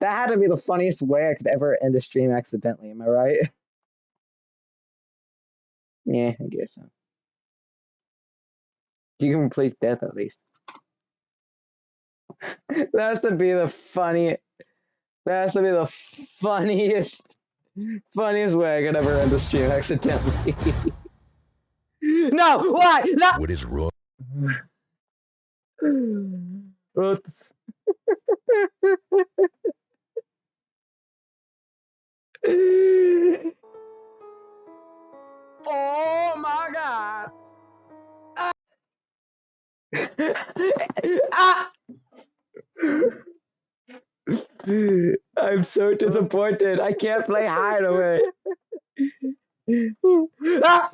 That had to be the funniest way I could ever end a stream accidentally. Am I right? Yeah, I guess so. You can replace death at least. That has to be the funny. That has to be the funniest way I could ever end a stream accidentally. No, why? No. What is wrong? Oops. Oh my god. Ah. I'm so disappointed. I can't play Hideaway. Ah.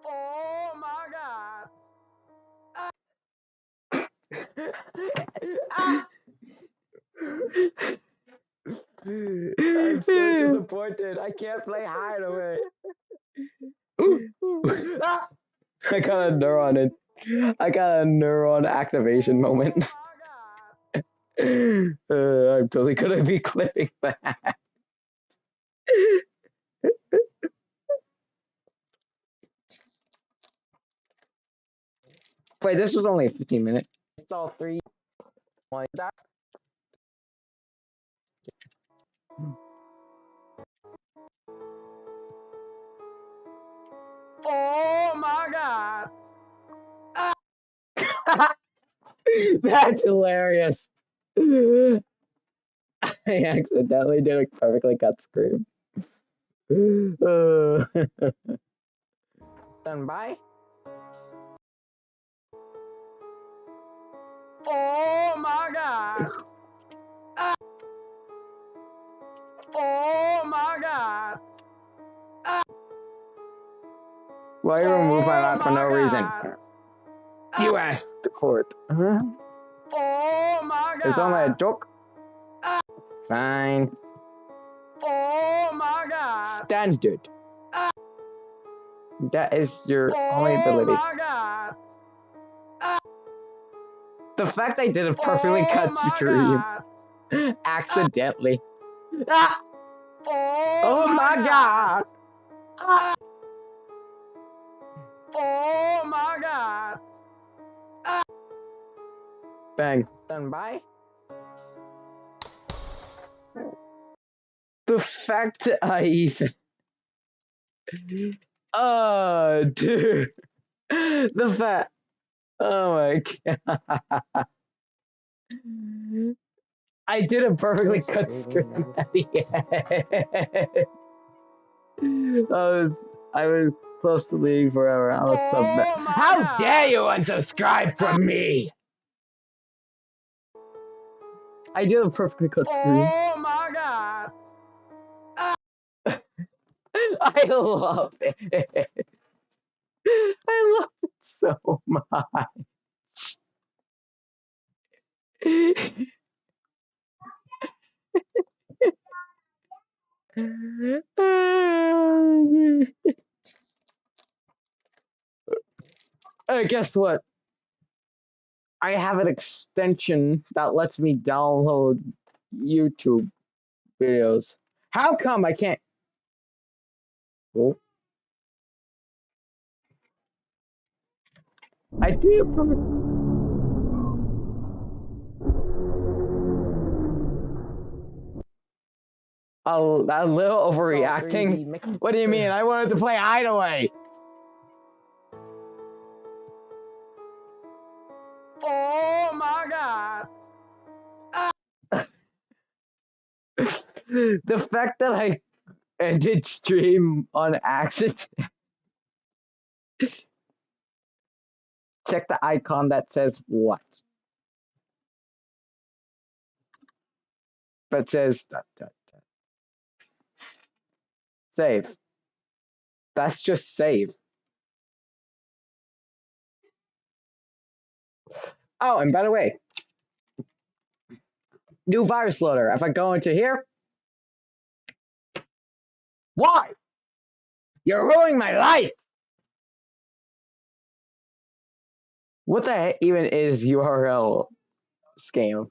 Oh my god. Ah. I'm so disappointed. I can't play Hideaway. Ah. I got a neuron activation moment. I'm totally gonna be clipping that. Wait, this was only a 15-minute. It's all 3, 1. Oh my god! That's hilarious. I accidentally did a perfectly cut scream. Done by? Oh my god! Oh my god! Why you remove my map for no reason? You asked the court. Oh my god! It's only a joke. Fine. Oh my god! Standard. That is your only ability. Oh my god! The fact I did a perfectly cut stream accidentally. Ah! Oh my god! Ah! Oh my god! Ah! Bang. Done by? The fact I even. Oh, dude. The fact. Oh my god. I did a perfectly cut screen at the end. I was close to leaving forever. I was so bad. How dare you unsubscribe from me? I did a perfectly cut screen. Oh my god. I love it. I love it so much. Guess what? I have an extension that lets me download YouTube videos. How come I can't? Oh. I did a perfect. A little overreacting. What do you mean? I wanted to play Hideaway. Oh my god. The fact that I ended stream on accident. Check the icon that says what? That says save. That's just save. Oh, and by the way, new virus loader. If I go into here, why? You're ruining my life. What the heck even is URL? scam.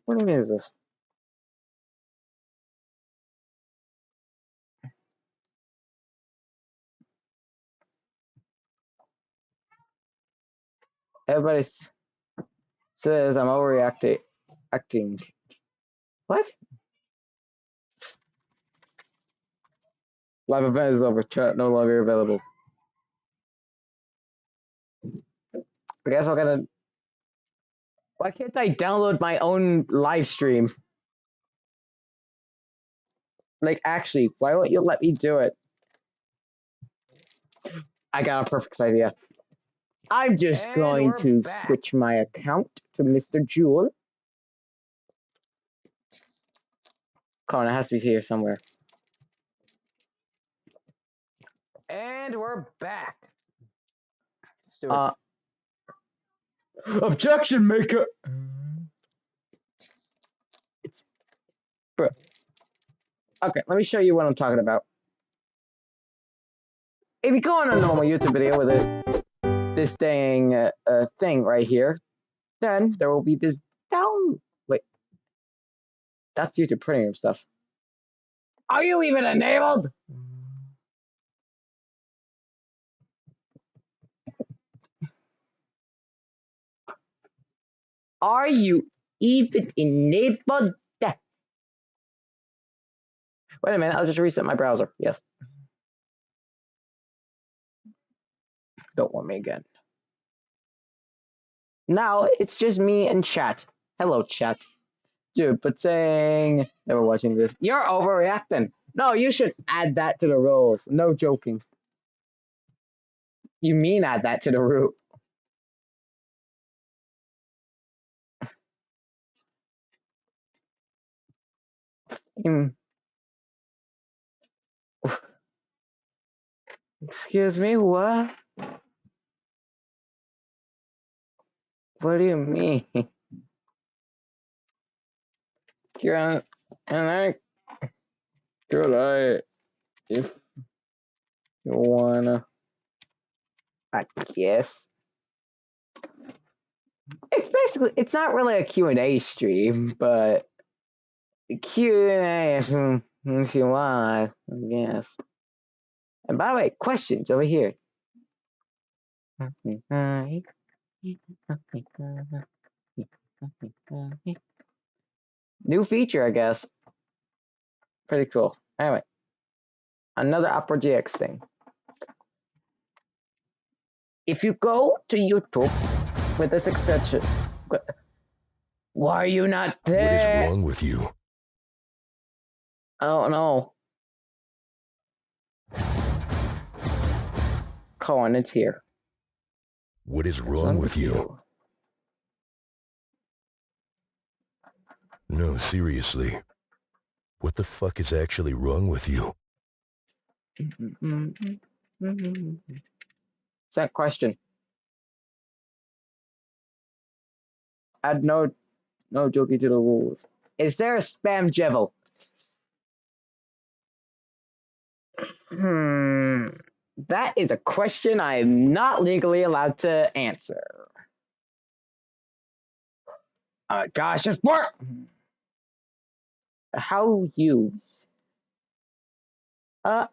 What do you mean is this? Everybody says I'm overreacting. Acting. What? Live event is over. Chat no longer available. I guess I'll gotta. Why can't I download my own live stream? Like, actually, why won't you let me do it? I got a perfect idea. I'm just going to switch my account to Mr. Jewel. Come on, it has to be here somewhere. And we're back. Let's do it. Objection maker. It's bro. Okay, let me show you what I'm talking about. If you go on a normal YouTube video with this dang thing right here, then there will be this down. Wait, that's YouTube Premium stuff. Are you even enabled? Are you even enabled? Wait a minute, I'll just reset my browser. Yes. Don't want me again. Now it's just me and chat. Hello, chat. Dude, but saying they were watching this. You're overreacting. No, you should add that to the rules. No joking. You mean add that to the route. Excuse me, what? What do you mean? Can I could I if you wanna I guess. It's basically it's not really a Q&A stream, but Q&A if you want, I guess. And by the way, questions over here. New feature, I guess. Pretty cool. Anyway, another Opera GX thing. If you go to YouTube with this extension, why are you not there? What is wrong with you? I don't know. Come on, it's here. What is wrong with you? No, seriously. What the fuck is actually wrong with you? It's that question. Add no joking to the rules. Is there a spam Jevil? That is a question I am not legally allowed to answer. Gosh, just work. How use? I'm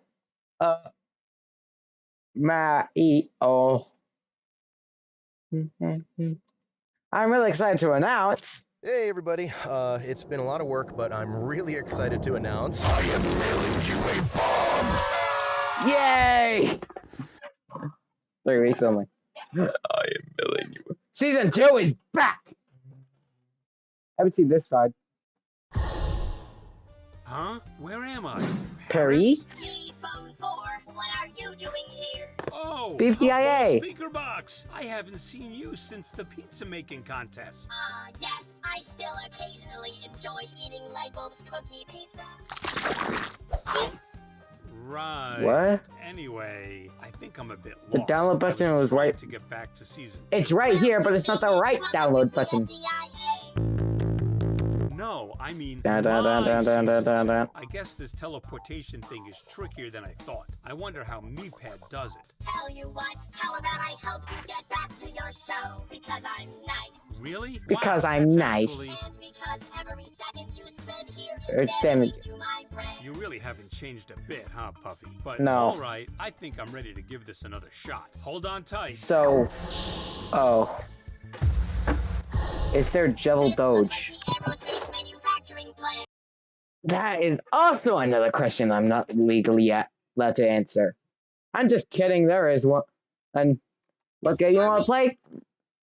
really excited to announce. Hey everybody, it's been a lot of work, but I'm really excited to announce I am mailing you a bomb! Yay! 3 weeks only. I am mailing you. Season 2 is back! I haven't seen this side. Huh? Where am I? Perry? Phone 4, what are you doing here? Oh, Beef DIA. Speaker box. I haven't seen you since the pizza making contest. Yes, I still occasionally enjoy eating Lightbulb's cookie pizza. Right. What? Anyway, I think I'm a bit lost. The download button was right. To get back to season 2. It's right here, but it's not the right download button. No, No, I mean Da, da, da, my da, da, da, da, season da. 2. I guess this teleportation thing is trickier than I thought. I wonder how Meepad does it. Tell you what, how about I help you get back to your show? Because I'm nice. Really? Because Wow, I'm that's nice. actually- And because every second you spend here It's is damaging damaging. to my brain. You really haven't changed a bit, huh, Puffy? But No. all right, I think I'm ready to give this another shot. Hold on tight. So, oh. It's their Jevil This looks Doge. like the aerospace manufacturing plant. That is also another question I'm not legally allowed to answer. I'm just kidding, there is one. And look, you wanna play?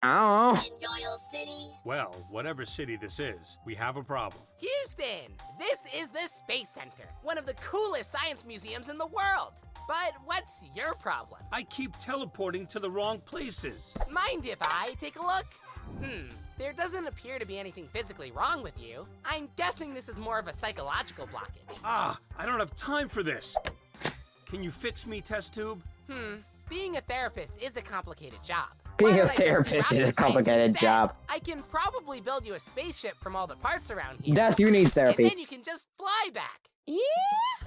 I don't know. In Yoyle City. Well, whatever city this is, we have a problem. Houston, this is the Space Center, one of the coolest science museums in the world. But what's your problem? I keep teleporting to the wrong places. Mind if I take a look? There doesn't appear to be anything physically wrong with you. I'm guessing this is more of a psychological blockage. Ah, I don't have time for this. Can you fix me, test tube? Being a therapist is a complicated job. Being Why a don't I just do therapist is rocket a science complicated instead? job. I can probably build you a spaceship from all the parts around here. Death, you need And therapy. then you can just fly back. Yeah.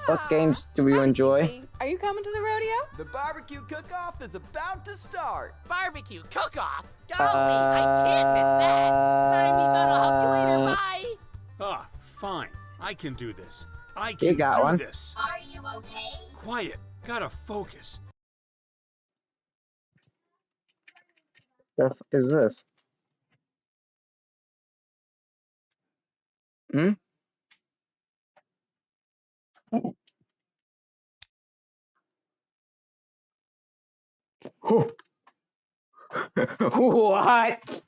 What games do you enjoy? Are you coming to the rodeo? The barbecue cook-off is about to start. Barbecue cook-off? Golly, I can't miss that. Sorry, Meatbone, I'll help you later. Bye. Ah, fine. I can do this. I You can got do one. this. Are you okay? Quiet. Gotta focus. The f is this? Hmm? What?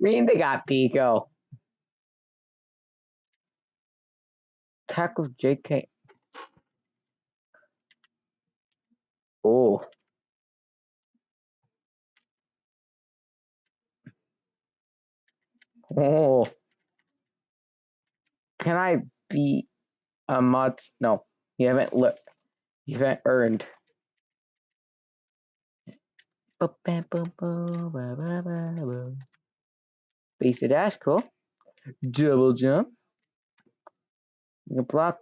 Mean they got Pico. Attack with JK. Oh. Oh. Can I be a mod? No, you haven't looked. You haven't earned. Basic dash, cool. Double jump. You can block.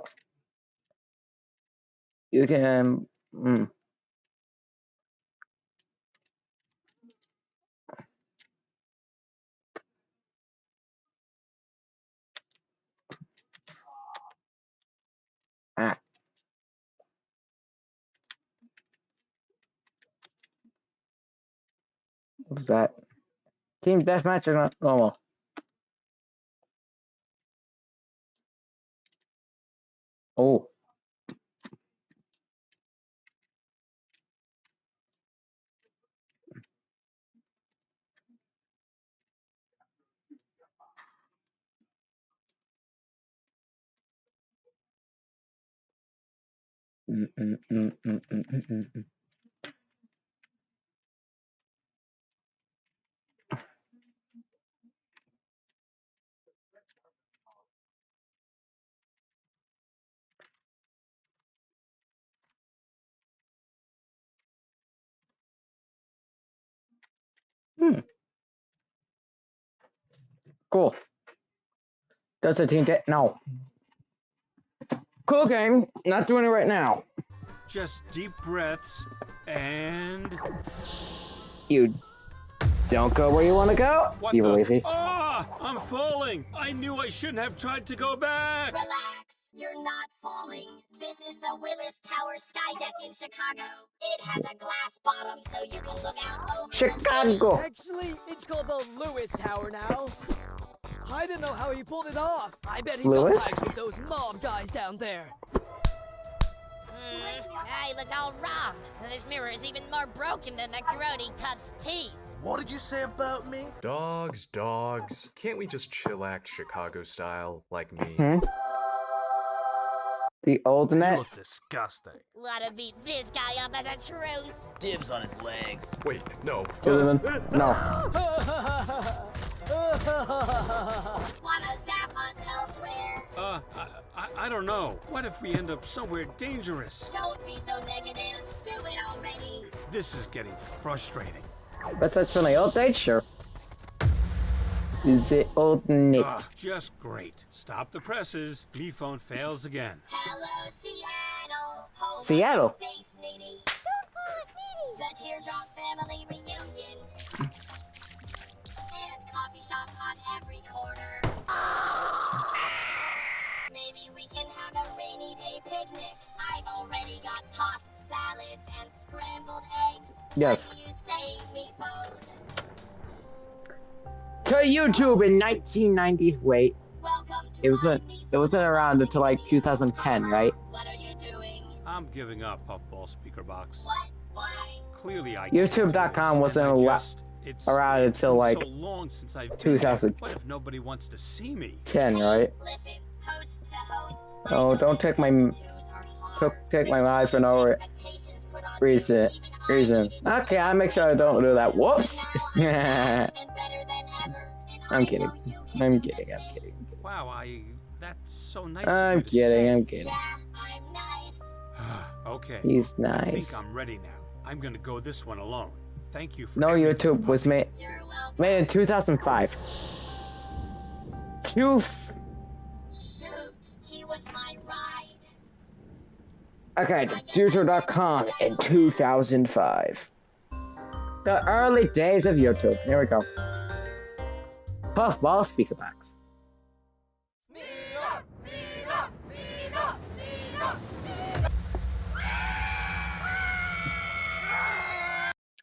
You can. Ah. What was that? Team deathmatch or not normal? Oh. Cool. Does the team get no? Cool game. Not doing it right now. Just deep breaths and... You don't go where you want to go. What You the? lazy. Ah! I'm falling! I knew I shouldn't have tried to go back! Relax, you're not falling. This is the Willis Tower Skydeck in Chicago. It has a glass bottom so you can look out over the city. Chicago. Actually, it's called the Lewis Tower now. I didn't know how he pulled it off. I bet he's Lewis? got ties with those mob guys down there. I look all wrong. This mirror is even more broken than the Grody Cup's teeth. What did you say about me? Dogs, dogs. Can't we just chillax Chicago style like me? The alternate. look disgusting. Wanna beat this guy up as a truce? Dibs on his legs. Wait, no. Gentlemen, no. Wanna zap us elsewhere? I don't know. What if we end up somewhere dangerous? Don't be so negative. Do it already. This is getting frustrating. But that's when I update, sure. The old Nick. Just great. Stop the presses. Me phone fails again. Hello, Seattle. Home of Seattle. the Space Needy. Don't call it Needy. The Teardrop Family Reunion. And coffee shops on every corner. Maybe we can have a rainy day picnic. I've already got tossed salads and scrambled eggs. Yes. What do you say, me phone? To YouTube in 1990. Wait, Welcome to it wasn't. my Me It wasn't Phone around until like unboxing 2010, video. right? What are you doing? I'm giving up, Puffball Speaker Box. What? Why? Clearly, I can't do YouTube.com this, wasn't and I a just- it's around it's until, been like, so long since I've been 2000. there. What if nobody wants to see me? 10, right? Listen, host to host. Oh, don't take my take my life for no reason. Okay, I'll make sure I don't do that. Whoops. I'm kidding. I'm kidding. Wow, that's so nice I'm of you to kidding. say. I'm kidding. Yeah, I'm nice. Okay. He's I nice. think I'm ready now. I'm gonna go this one alone. Thank you for No, everything, YouTube was Puffy. made in 2005. Shoot, he was my ride. Okay, YouTube.com in 2005. The early days of YouTube. Here we go. Puffball Speaker Box.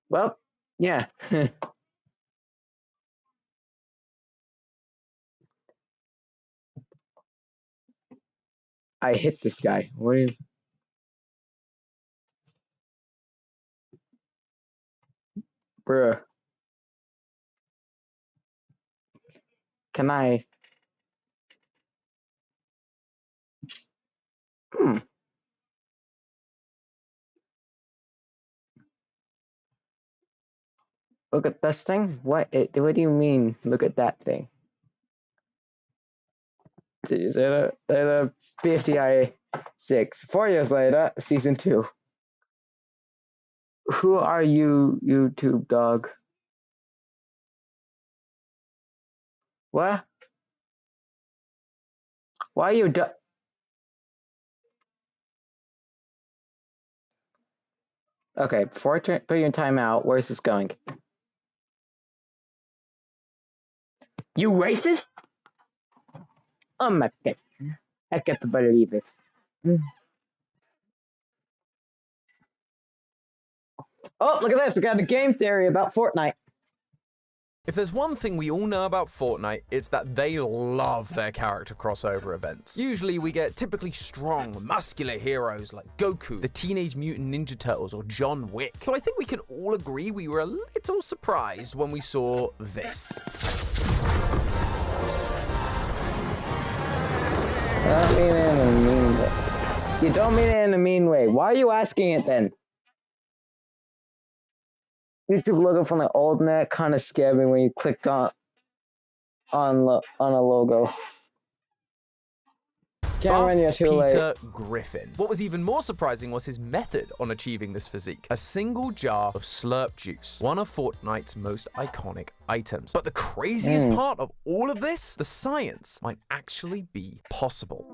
Well, yeah. I hit this guy. What are you? Bruh. Can I? Look at this thing? What do you mean, look at that thing? Is it a 50i6? 4 years later, season 2. Who are you, YouTube dog? What? Why are you Okay, before I put your timeout, where's this going? You racist? Oh my god. I can't believe it. Oh, look at this. We got a game theory about Fortnite. If there's one thing we all know about Fortnite, it's that they love their character crossover events. Usually we get typically strong, muscular heroes like Goku, the Teenage Mutant Ninja Turtles, or John Wick. So I think we can all agree we were a little surprised when we saw this. I don't mean it in a mean way. You don't mean it in a mean way. Why are you asking it then? YouTube logo from the old net kind of scared me when you clicked on a logo. Cameron, you're too late. Peter Griffin. What was even more surprising was his method on achieving this physique. A single jar of Slurp juice, one of Fortnite's most iconic items. But the craziest part of all of this, the science might actually be possible.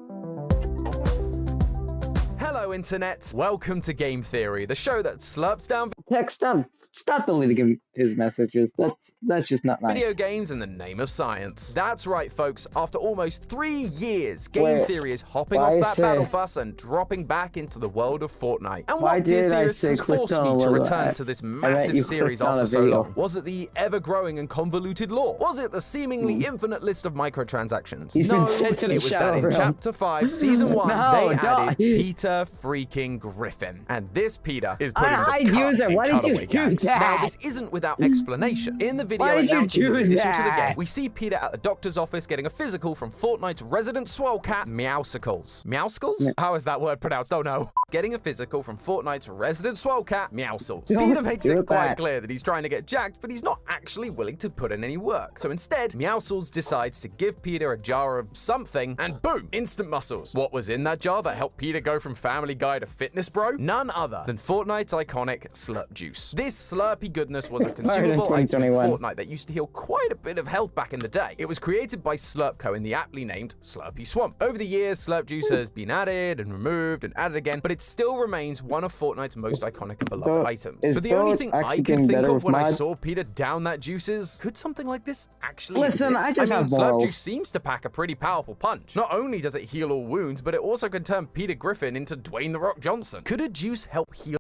Hello, Internet. Welcome to Game Theory, the show that slurps down Text him. Stop deleting his messages. That's just not nice. video games in the name of science. That's right, folks. After almost 3 years, Game Theory is hopping off that battle bus and dropping back into the world of Fortnite. And what Dear Theorists has forced me to return to this massive series after so long? Was it the ever-growing and convoluted lore? Was it the seemingly infinite list of microtransactions? No, it was that in Chapter 5, Season 1, they added Peter freaking Griffin. And this Peter is putting the cut in cutaway gags. Now, this isn't without explanation. In the video announcing his addition to the game, we see Peter at the doctor's office getting a physical from Fortnite's resident swole cat, Meowsicles. Meowsicles? How is that word pronounced? Oh no. getting a physical from Fortnite's resident swole cat, Meowscles. Don't Peter makes do it quite that. clear that he's trying to get jacked, but he's not actually willing to put in any work. So instead, Meowscles decides to give Peter a jar of something, and boom, instant muscles. What was in that jar that helped Peter go from Family Guy to Fitness Bro? None other than Fortnite's iconic Slurp Juice. This slurpy goodness was a consumable item in 2021. Fortnite that used to heal quite a bit of health back in the day. It was created by Slurpco in the aptly named Slurpy Swamp. Over the years, Slurp Juice has been added and removed and added again, but it still remains one of Fortnite's most iconic and beloved items. is But the only Thor thing I actually could getting think better of with when I mods? saw Peter down that juice is, could something like this actually Listen, exist? I just mean, have Slurp morals. Juice seems to pack a pretty powerful punch. Not only does it heal all wounds, but it also can turn Peter Griffin into Dwayne The Rock Johnson. Could a juice help heal?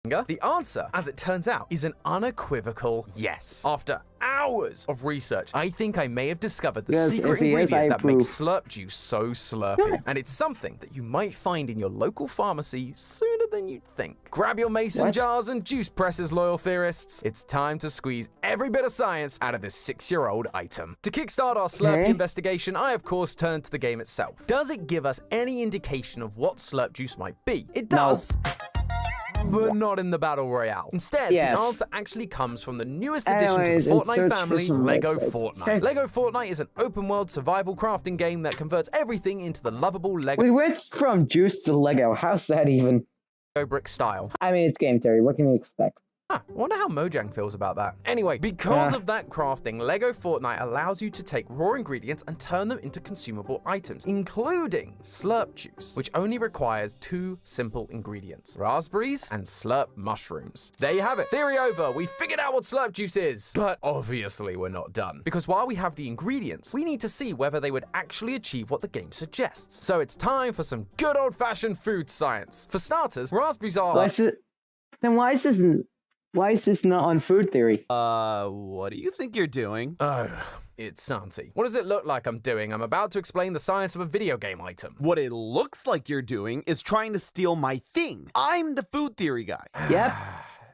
The answer, as it turns out, is an unequivocal yes. After hours of research, I think I may have discovered the Yes, secret if he is, ingredient I that makes approve. Slurp Juice so slurpy. And it's something that you might find in your local pharmacy sooner than you'd think. Grab your mason What? jars and juice presses, loyal theorists. It's time to squeeze every bit of science out of this 6-year-old item. To kickstart our Slurpee Okay. investigation, I of course turned to the game itself. Does it give us any indication of what Slurp Juice might be? It No. does. But not in the Battle Royale. Instead, Yes. the answer actually comes from the newest addition Anyways, to the in Fortnite search for family, some LEGO websites. Fortnite. Okay. LEGO Fortnite is an open-world survival crafting game that converts everything into the lovable LEGO We went from juice to Lego. How's that even? brick style. I mean, it's game theory. What can you expect? Huh, I wonder how Mojang feels about that. Anyway, because Yeah. of that crafting, LEGO Fortnite allows you to take raw ingredients and turn them into consumable items, including Slurp Juice, which only requires 2 simple ingredients: raspberries and Slurp mushrooms. There you have it. Theory over. We figured out what Slurp Juice is. But obviously we're not done. Because while we have the ingredients, we need to see whether they would actually achieve what the game suggests. So it's time for some good old-fashioned food science. For starters, raspberries are... Then why is this not on food theory? What do you think you're doing? Oh, it's Santi. What does it look like I'm doing? I'm about to explain the science of a video game item. What it looks like you're doing is trying to steal my thing. I'm the food theory guy. Yep.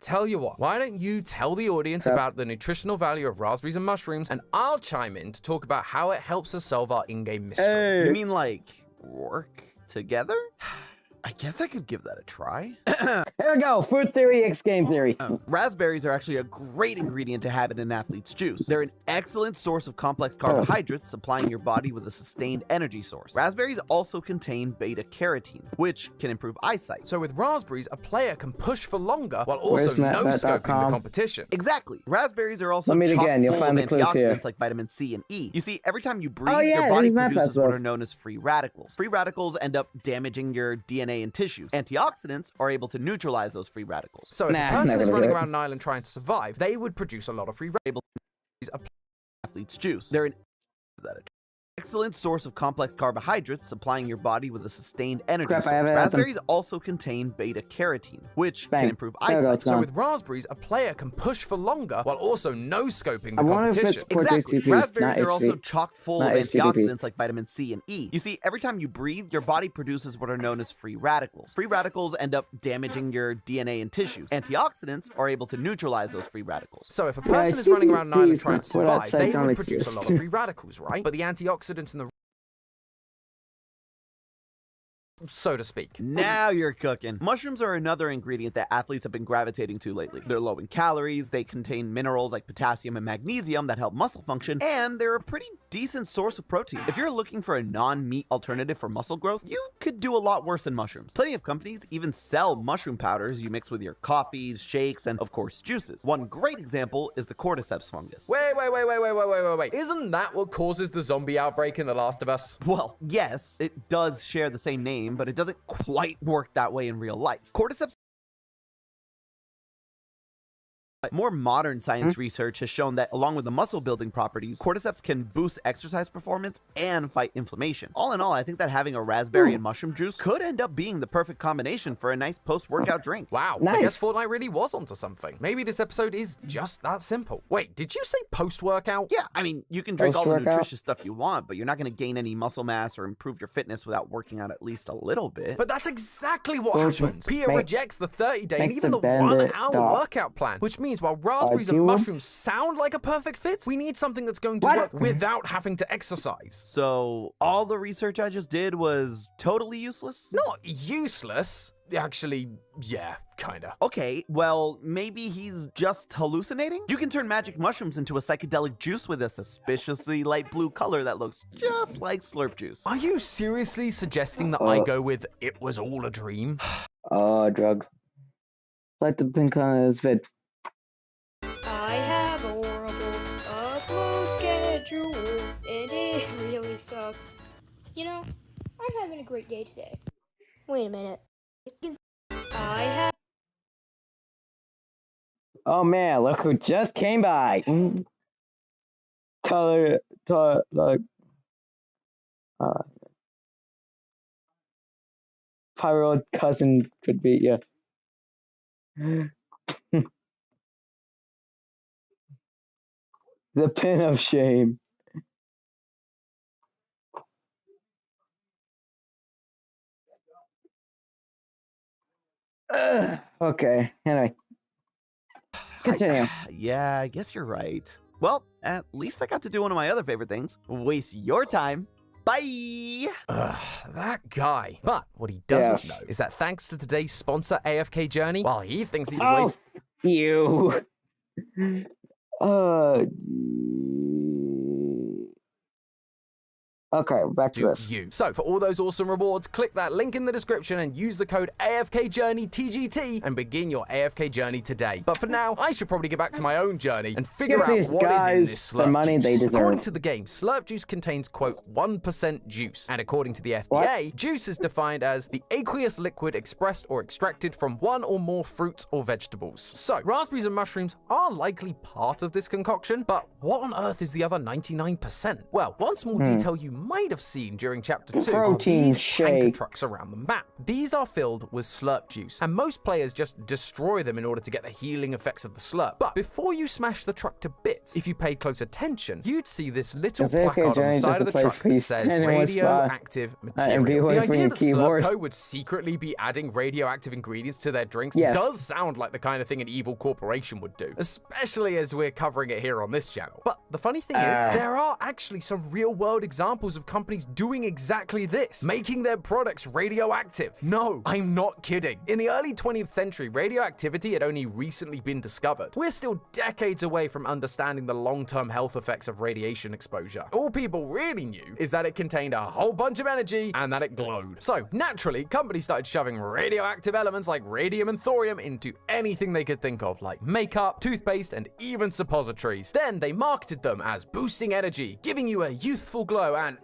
Tell you what, why don't you tell the audience Yep. about the nutritional value of raspberries and mushrooms, and I'll chime in to talk about how it helps us solve our in-game mystery. You mean like work together? I guess I could give that a try. Here we go. Food theory x game theory. Raspberries are actually a great ingredient to have in an athlete's juice. They're an excellent source of complex carbohydrates, supplying your body with a sustained energy source. Raspberries also contain beta-carotene, which can improve eyesight. So with raspberries, a player can push for longer while also Where's no-scoping the MatBat.com? competition. Exactly. Raspberries are also Let me chock again, you'll full of find the clues here. antioxidants like vitamin C and E. You see, every time you breathe, Oh, yeah, your body these MatBat produces what stuff. are known as free radicals. Free radicals end up damaging your DNA and tissues. Antioxidants are able to neutralize those free radicals. So if Nah, a person never is do running it. around an island trying to survive, they would produce a lot of free radicals. Athlete's juice. They're an excellent source of complex carbohydrates, supplying your body with a sustained energy Crap, I source. haven't had them. Raspberries also contain beta-carotene, which Bang. can improve There we go, eyesight. it's So gone. with raspberries, a player can push for longer while also no-scoping the I wonder if it's competition. for Exactly. HTTP, Raspberries not are also HTTP. chock full Not of HTTP. antioxidants like vitamin C and E. You see, every time you breathe, your body produces what are known as free radicals. Free radicals end up damaging your DNA and tissues. Antioxidants are able to neutralize those free radicals. So if a person is running around an island trying to Well, survive, that's they would like produce a lot of free radicals, right? But the antioxidants in the so to speak. Now you're cooking. Mushrooms are another ingredient that athletes have been gravitating to lately. They're low in calories, they contain minerals like potassium and magnesium that help muscle function, and they're a pretty decent source of protein. If you're looking for a non-meat alternative for muscle growth, you could do a lot worse than mushrooms. Plenty of companies even sell mushroom powders you mix with your coffees, shakes, and of course juices. One great example is the cordyceps fungus. Wait. Isn't that what causes the zombie outbreak in The Last of Us? Well, yes, it does share the same name, but it doesn't quite work that way in real life. Cordyceps. More modern science research has shown that along with the muscle building properties, cordyceps can boost exercise performance and fight inflammation. All in all, I think that having a raspberry and mushroom juice could end up being the perfect combination for a nice post-workout drink. Wow, I Nice. guess Fortnite really was onto something. Maybe this episode is just that simple. Wait, did you say post-workout? Yeah, I mean, you can drink all the Post-workout? nutritious stuff you want, but you're not going to gain any muscle mass or improve your fitness without working out at least a little bit. But that's exactly what Bullshit. happens. Peter Make- rejects the 30-day and make even the the bandit 1-hour stop. workout plan, which means means while raspberries and mushrooms sound like a perfect fit, we need something that's going to work without having to exercise. So all the research I just did was totally useless? Not useless. Actually, yeah, kinda. Okay, well, maybe he's just hallucinating? You can turn magic mushrooms into a psychedelic juice with a suspiciously light blue color that looks just like slurp juice. Are you seriously suggesting that I go with "it was all a dream"? Oh, drugs. Let the pink on his vid. I have a horrible upload schedule, and it really sucks. You know, I'm having a great day today. Wait a minute. I have. Oh man, look who just came by. Pyro cousin could be, yeah. The pin of shame. Okay, anyway. Continue. Yeah, I guess you're right. Well, at least I got to do one of my other favorite things. Waste your time. Bye! That guy. But what he doesn't know is that thanks to today's sponsor, AFK Journey, while he thinks he was you. Okay, back to this. So for all those awesome rewards, click that link in the description and use the code AFKJourneyTGT and begin your AFK journey today. But for now, I should probably get back to my own journey and figure out what is in this slurp juice. According to the game, slurp juice contains, quote, 1% juice. And according to the FDA, juice is defined as the aqueous liquid expressed or extracted from one or more fruits or vegetables. So raspberries and mushrooms are likely part of this concoction, but what on earth is the other 99%? Well, one small detail you might have seen during chapter 2 are these tanker trucks around the map. These are filled with slurp juice, and most players just destroy them in order to get the healing effects of the slurp. But before you smash the truck to bits, if you pay close attention, you'd see this little placard on the side of the truck that says radioactive material. The idea that Slurpco would secretly be adding radioactive ingredients to their drinks does sound like the kind of thing an evil corporation would do, especially as we're covering it here on this channel. But the funny thing is, there are actually some real-world examples of companies doing exactly this, making their products radioactive. No, I'm not kidding. In the early 20th century, radioactivity had only recently been discovered. We're still decades away from understanding the long-term health effects of radiation exposure. All people really knew is that it contained a whole bunch of energy and that it glowed. So naturally, companies started shoving radioactive elements like radium and thorium into anything they could think of, like makeup, toothpaste, and even suppositories. Then they marketed them as boosting energy, giving you a youthful glow, and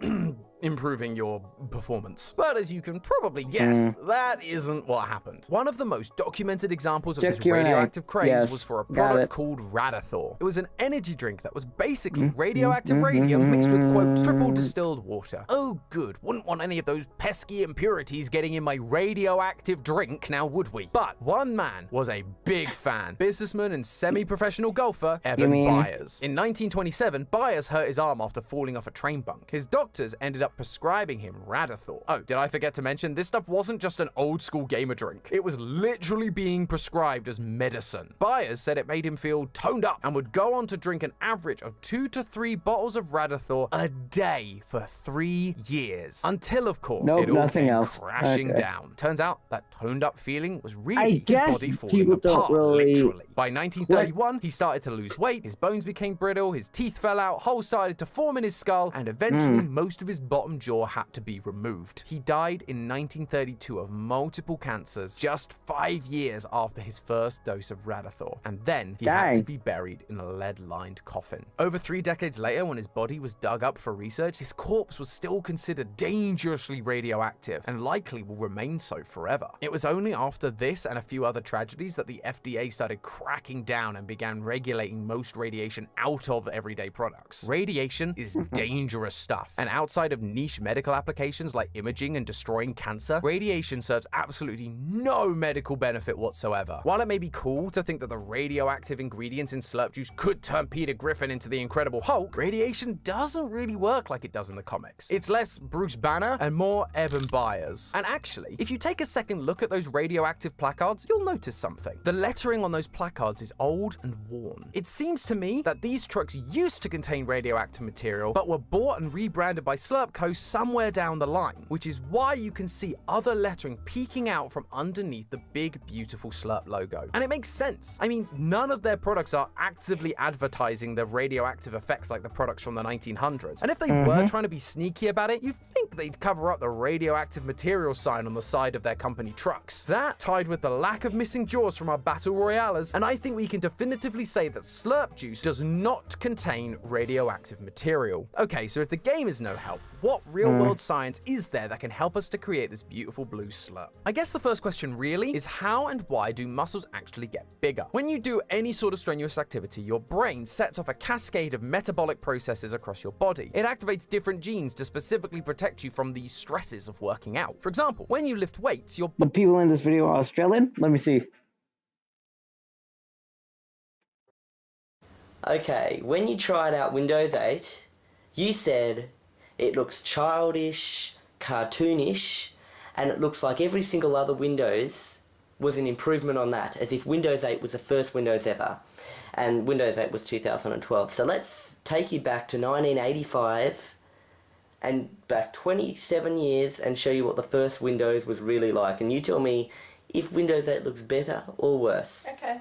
improving your performance. But as you can probably guess, that isn't what happened. One of the most documented examples of this radioactive craze was for a product called Radithor. It was an energy drink that was basically radioactive radium mixed with, quote, triple distilled water. Oh good, wouldn't want any of those pesky impurities getting in my radioactive drink, now would we? But one man was a big fan. Businessman and semi-professional golfer, Evan Byers. In 1927, Byers hurt his arm after falling off a train bunk. His doctors ended up prescribing him Radithor. Oh, did I forget to mention, this stuff wasn't just an old school gamer drink. It was literally being prescribed as medicine. Byers said it made him feel toned up and would go on to drink an average of 2 to 3 bottles of Radithor a day for 3 years. Until, of course, it all came crashing down. Turns out that toned up feeling was really his body falling apart, literally. By 1931, he started to lose weight, his bones became brittle, his teeth fell out, holes started to form in his skull, and eventually most of his bottom jaw had to be removed. He died in 1932 of multiple cancers, just 5 years after his first dose of Radithor, and then he had to be buried in a lead-lined coffin. Over 3 decades later, when his body was dug up for research, his corpse was still considered dangerously radioactive and likely will remain so forever. It was only after this and a few other tragedies that the FDA started cracking down and began regulating most radiation out of everyday products. Radiation is dangerous stuff, and outside of niche medical applications like imaging and destroying cancer, radiation serves absolutely no medical benefit whatsoever. While it may be cool to think that the radioactive ingredients in Slurp Juice could turn Peter Griffin into the Incredible Hulk, radiation doesn't really work like it does in the comics. It's less Bruce Banner and more Evan Byers. And actually, if you take a second look at those radioactive placards, you'll notice something. The lettering on those placards is old and worn. It seems to me that these trucks used to contain radioactive material, but were bought and rebranded by Slurp Co. somewhere down the line, which is why you can see other lettering peeking out from underneath the big, beautiful Slurp logo. And it makes sense. I mean, none of their products are actively advertising the radioactive effects like the products from the 1900s. And if they were trying to be sneaky about it, you'd think they'd cover up the radioactive material sign on the side of their company trucks. That, tied with the lack of missing jaws from our Battle Royales, and I think we can definitively say that Slurp Juice does not contain radioactive material. Okay, so if the game is no help, what real-world science is there that can help us to create this beautiful blue slurp? I guess the first question really is how and why do muscles actually get bigger? When you do any sort of strenuous activity, your brain sets off a cascade of metabolic processes across your body. It activates different genes to specifically protect you from the stresses of working out. For example, when you lift weights, your... The people in this video are Australian? Let me see. Okay, when you tried out Windows 8, you said it looks childish, cartoonish, and it looks like every single other Windows was an improvement on that, as if Windows 8 was the first Windows ever, and Windows 8 was 2012. So let's take you back to 1985 and back 27 years and show you what the first Windows was really like, and you tell me if Windows 8 looks better or worse. Okay.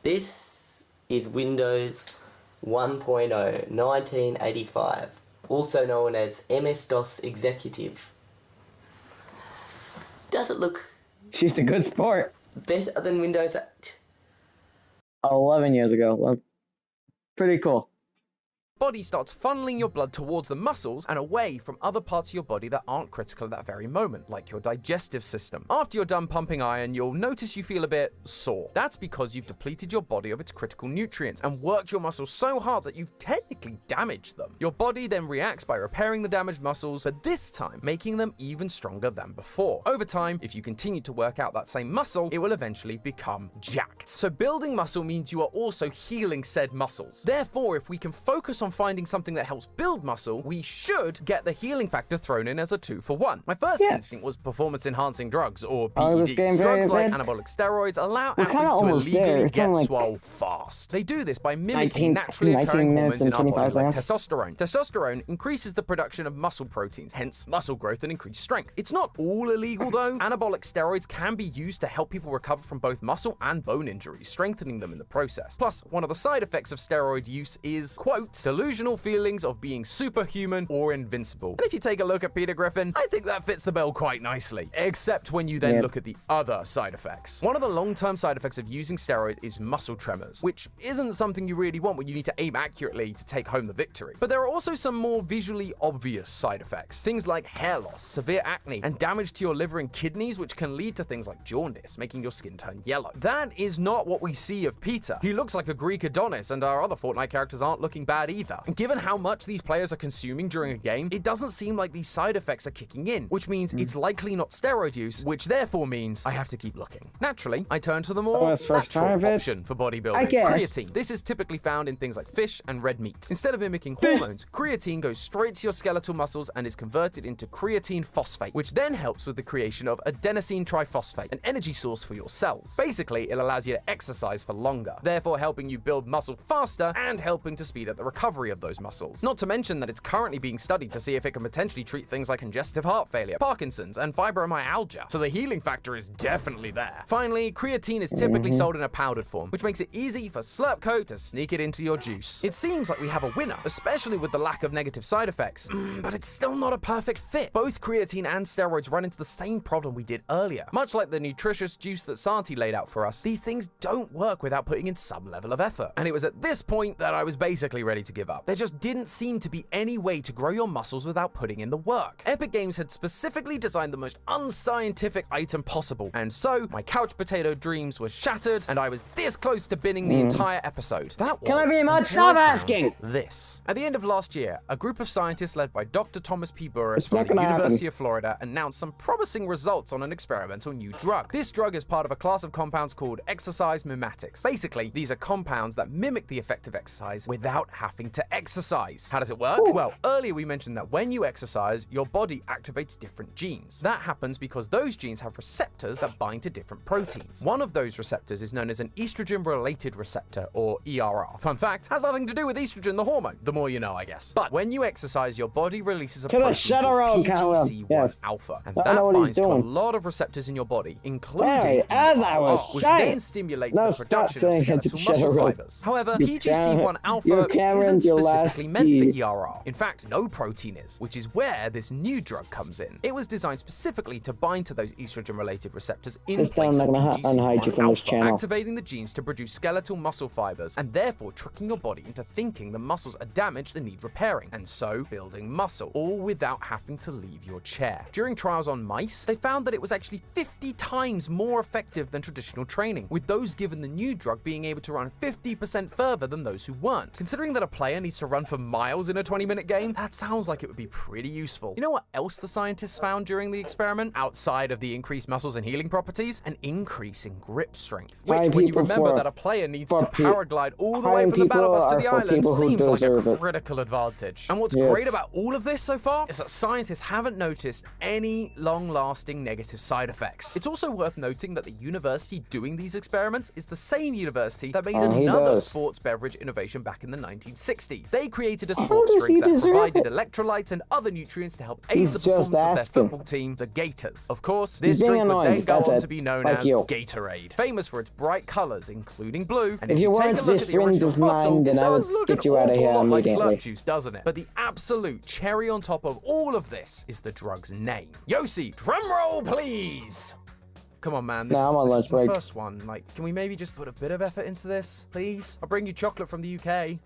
This is Windows 1.0, 1985, also known as MS-DOS Executive. Does it look... She's a good sport. Better than Windows 8? 11 years ago. Well, pretty cool. Body starts funneling your blood towards the muscles and away from other parts of your body that aren't critical at that very moment, like your digestive system. After you're done pumping iron, you'll notice you feel a bit sore. That's because you've depleted your body of its critical nutrients and worked your muscles so hard that you've technically damaged them. Your body then reacts by repairing the damaged muscles, but this time making them even stronger than before. Over time, if you continue to work out that same muscle, it will eventually become jacked. So building muscle means you are also healing said muscles. Therefore, if we can focus on finding something that helps build muscle, we should get the healing factor thrown in as a 2-for-1. My first instinct was performance-enhancing drugs, or PEDs. Drugs like anabolic steroids allow athletes to illegally get swole fast. They do this by mimicking naturally occurring hormones in our body, like testosterone. Testosterone increases the production of muscle proteins, hence muscle growth and increased strength. It's not all illegal though. Anabolic steroids can be used to help people recover from both muscle and bone injuries, strengthening them in the process. Plus, one of the side effects of steroid use is, quote, delusional feelings of being superhuman or invincible. And if you take a look at Peter Griffin, I think that fits the bill quite nicely, except when you then look at the other side effects. One of the long-term side effects of using steroids is muscle tremors, which isn't something you really want when you need to aim accurately to take home the victory. But there are also some more visually obvious side effects, things like hair loss, severe acne, and damage to your liver and kidneys, which can lead to things like jaundice, making your skin turn yellow. That is not what we see of Peter. He looks like a Greek Adonis, and our other Fortnite characters aren't looking bad either. And given how much these players are consuming during a game, it doesn't seem like these side effects are kicking in, which means it's likely not steroid use, which therefore means I have to keep looking. Naturally, I turn to the more natural option for bodybuilders, creatine. This is typically found in things like fish and red meat. Instead of mimicking hormones, creatine goes straight to your skeletal muscles and is converted into creatine phosphate, which then helps with the creation of adenosine triphosphate, an energy source for your cells. Basically, it allows you to exercise for longer, therefore helping you build muscle faster and helping to speed up the recovery of those muscles. Not to mention that it's currently being studied to see if it can potentially treat things like congestive heart failure, Parkinson's, and fibromyalgia, so the healing factor is definitely there. Finally, creatine is typically sold in a powdered form, which makes it easy for Slurp Co. to sneak it into your juice. It seems like we have a winner, especially with the lack of negative side effects, but it's still not a perfect fit. Both creatine and steroids run into the same problem we did earlier. Much like the nutritious juice that Santi laid out for us, these things don't work without putting in some level of effort. And it was at this point that I was basically ready to give give up. There just didn't seem to be any way to grow your muscles without putting in the work. Epic Games had specifically designed the most unscientific item possible, and so my couch potato dreams were shattered, and I was this close to binning the entire episode. That was Can I be much? until Stop I found asking! This. At the end of last year, a group of scientists led by Dr. Thomas P. Burris It's from not the gonna University happen. of Florida announced some promising results on an experimental new drug. This drug is part of a class of compounds called exercise mimetics. Basically, these are compounds that mimic the effect of exercise without having to exercise. How does it work? Well, earlier we mentioned that when you exercise, your body activates different genes. That happens because those genes have receptors that bind to different proteins. One of those receptors is known as an estrogen-related receptor, or ERR. Fun fact, has nothing to do with estrogen, the hormone. The more you know, I guess. But when you exercise, your body releases a protein called PGC1 alpha, and that binds to a lot of receptors in your body, including ERR, which then stimulates the production of skeletal muscle fibers. However, PGC1 alpha isn't specifically meant for ERR. In fact, no protein is, which is where this new drug comes in. It was designed specifically to bind to those estrogen-related receptors in place of PGC1 alpha, activating the genes to produce skeletal muscle fibers, and therefore tricking your body into thinking the muscles are damaged and need repairing, and so building muscle, all without having to leave your chair. During trials on mice, they found that it was actually 50 times more effective than traditional training, with those given the new drug being able to run 50% further than those who weren't. Considering that a player needs to run for miles in a 20-minute game, that sounds like it would be pretty useful. You know what else the scientists found during the experiment, outside of the increased muscles and healing properties? An increase in grip strength, which, when you remember that a player needs to paraglide all the way from the battle bus to the island, seems like a critical advantage. And what's great about all of this so far is that scientists haven't noticed any long-lasting negative side effects. It's also worth noting that the university doing these experiments is the same university that made another sports beverage innovation back in the 1960s. They created a sports drink that provided electrolytes and other nutrients to help aid the performance of their football team, the Gators. Of course, this drink would then go on to be known as Gatorade, famous for its bright colors, including blue. And if you take a look at the original bottle, it does look an awful lot like Slurp Juice, doesn't it? But the absolute cherry on top of all of this is the drug's name. Yossi, drum roll, please! Come on, man. This is my first one. Like, can we maybe just put a bit of effort into this, please? I'll bring you chocolate from the UK.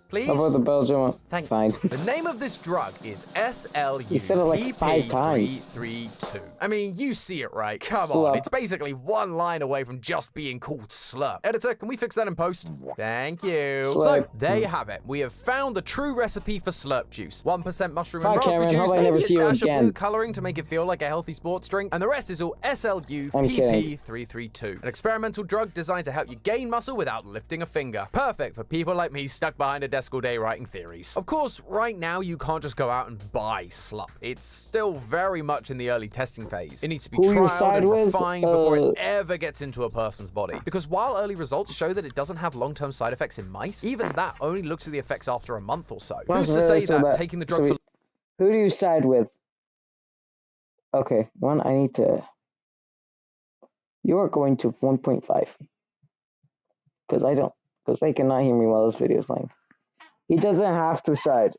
Please? How about the Belgian one? Thank Fine. you. The name of this drug is You said it like 5 times. SLUPP332. I mean, you see it, right? Come on. It's basically one line away from just being called Slurp. Editor, can we fix that in post? Thank you. So, there you have it. We have found the true recipe for Slurp Juice. 1% mushroom and raspberry juice, maybe a dash of blue coloring to make it feel like a healthy sports drink, and the rest is all SLUPP332. An experimental drug designed to help you gain muscle without lifting a finger. Perfect for people like me stuck behind a desk all day writing theories. Of course, right now you can't just go out and buy SLUPP. It's still very much in the early testing phase. It needs to be trialed and refined before it ever gets into a person's body. Because while early results show that it doesn't have long-term side effects in mice, even that only looks at the effects after a month or so. Who's to say that taking the drug for... Who do you side with? Okay, I need to... You are going to 1.5. Because they cannot hear me while this video is playing. He doesn't have to side.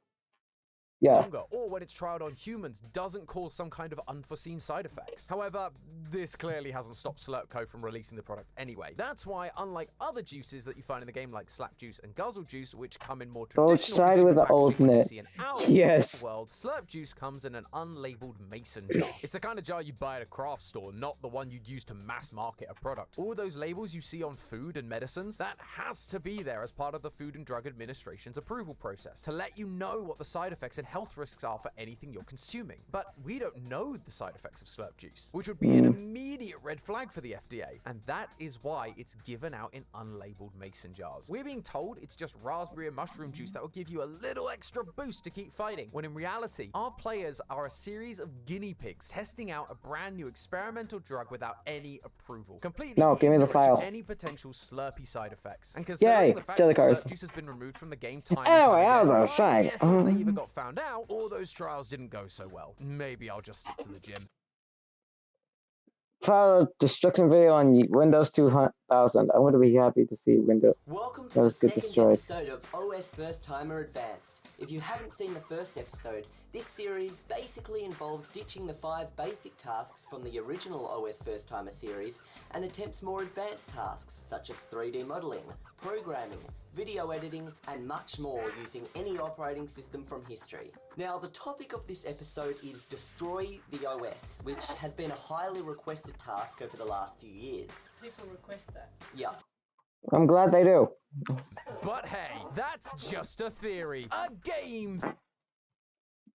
Yeah. Longer, or when it's trialed on humans, doesn't cause some kind of unforeseen side effects. However, this clearly hasn't stopped Slurpco from releasing the product anyway. That's why, unlike other juices that you find in the game like Slap Juice and Guzzle Juice, which come in more traditional side with the oldness. Yes. World, Slurp Juice comes in an unlabeled mason jar. It's the kind of jar you buy at a craft store, not the one you'd use to mass market a product. All those labels you see on food and medicines, that has to be there as part of the Food and Drug Administration's approval process to let you know what the side effects and health risks are for anything you're consuming. But we don't know the side effects of Slurp Juice, which would be an immediate red flag for the FDA, and that is why it's given out in unlabeled mason jars. We're being told it's just raspberry and mushroom juice that will give you a little extra boost to keep fighting, when in reality, our players are a series of guinea pigs testing out a brand new experimental drug without any approval. Completely give me the file. Any potential Slurpy side effects. And considering the fact that Slurp Juice has been removed from the game time and time again, since they either got found out or those trials didn't go so well. Maybe I'll just stick to the gym. File destruction video on Windows 2000. I'm going to be happy to see Windows. Welcome to the second episode of OS First Timer Advanced. If you haven't seen the first episode, this series basically involves ditching the 5 basic tasks from the original OS First Timer series and attempts more advanced tasks such as 3D modelling, programming, video editing, and much more using any operating system from history. Now, the topic of this episode is Destroy the OS, which has been a highly requested task over the last few years. People request that. Yeah. I'm glad they do. But hey, that's just a theory. A game.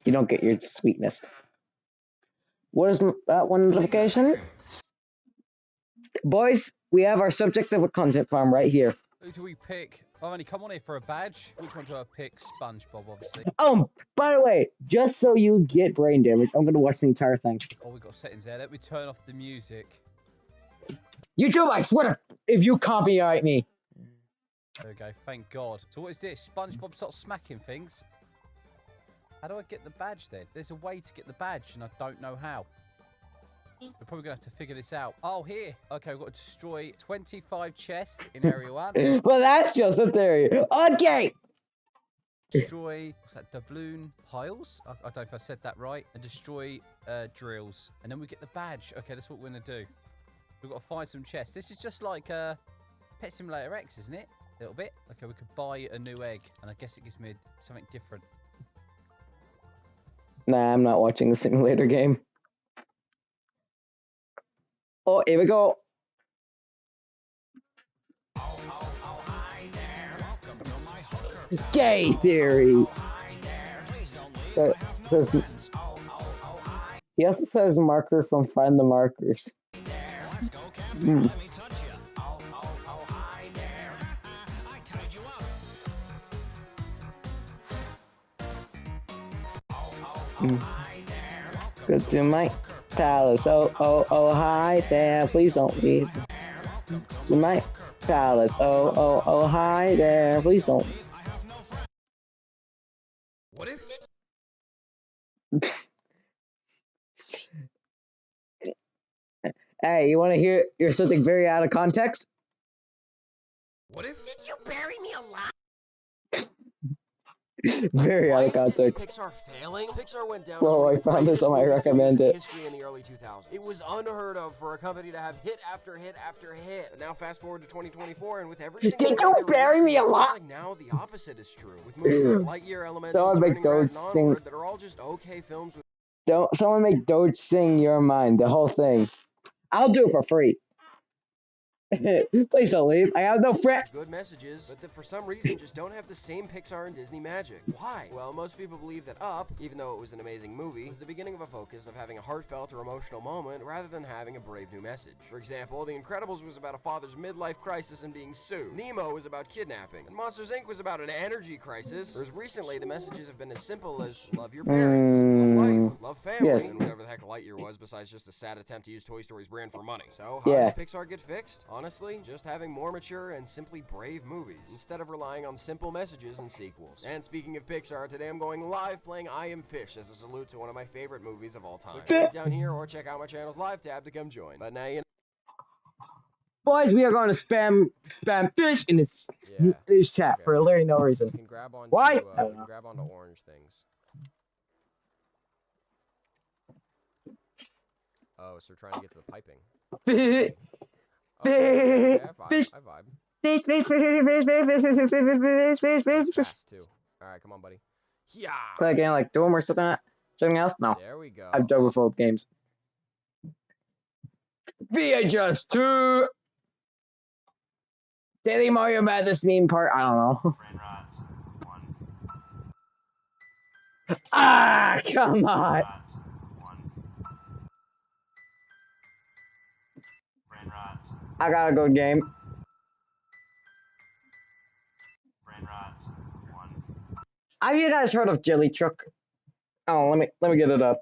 You don't get your sweetness. What is that one notification? Boys, we have our subject of a content farm right here. Who do we pick? I've only come on here for a badge. Which one do I pick? SpongeBob, obviously. By the way, just so you get brain damage, I'm gonna watch the entire thing. Oh, we got settings there. Let me turn off the music. YouTube, I swear, if you copyright me. There we go, thank God. So what is this? SpongeBob starts smacking things. How do I get the badge then? There's a way to get the badge and I don't know how. We're probably going to have to figure this out. Oh, here. Okay, we've got to destroy 25 chests in Area 1. Well, that's just a theory. Okay. Destroy, what's that, doubloon piles? I don't know if I said that right. And destroy drills. And then we get the badge. Okay, that's what we're going to do. We've got to find some chests. This is just like Pet Simulator X, isn't it? A little bit. Okay, we could buy a new egg. And I guess it gives me something different. Nah, I'm not watching the simulator game. Oh, here we go. Gay theory. So says he also says marker from Find the Markers. Mm. Go to my palace. Oh, oh, oh, hi there. Please don't leave. To my palace. Oh, oh, oh, hi there. Please don't. What if? Hey, you want to hear something very out of context? What if? Did you bury me alive? Very out of context. Pixar failing? Pixar went down. Bro, I found this on my recommended. History in the early 2000s. It was unheard of for a company to have hit after hit after hit. But now fast forward to 2024, and with every single Did you bury me alive? like now the opposite is true. With movies like Lightyear, Elemental, Someone make Doge sing. that are all just okay films with. Someone make Doge sing Your Mind, the whole thing. I'll do it for free. Please don't leave. I have no friend. Good messages, but that for some reason just don't have the same Pixar and Disney magic. Why? Well, most people believe that Up, even though it was an amazing movie, was the beginning of a focus of having a heartfelt or emotional moment rather than having a brave new message. For example, The Incredibles was about a father's midlife crisis and being sued. Nemo was about kidnapping. And Monsters, Inc. was about an energy crisis. Whereas recently, the messages have been as simple as love your parents, love life, love family, and whatever the heck Lightyear was besides just a sad attempt to use Toy Story's brand for money. So, how does Pixar get fixed? Honestly, just having more mature and simply brave movies, instead of relying on simple messages and sequels. And speaking of Pixar, today I'm going live playing I Am Fish as a salute to one of my favorite movies of all time. Click the link down here or check out my channel's live tab to come join. But now you know. Boys, we are going to spam fish in this chat for literally no reason. You can grab onto, Why? You can grab onto orange things. Oh, so we're trying to get to the piping. Okay, I vibe. Fish. Fast too. Alright, come on, buddy. Yeah. Play again, like Doom or something else? No. There we go. I've done with old games. VHS 2. Daily Mario Madness meme part. I don't know. Ah, come on. I got a good game. Have you guys heard of Jelly Truck? Oh, let me get it up.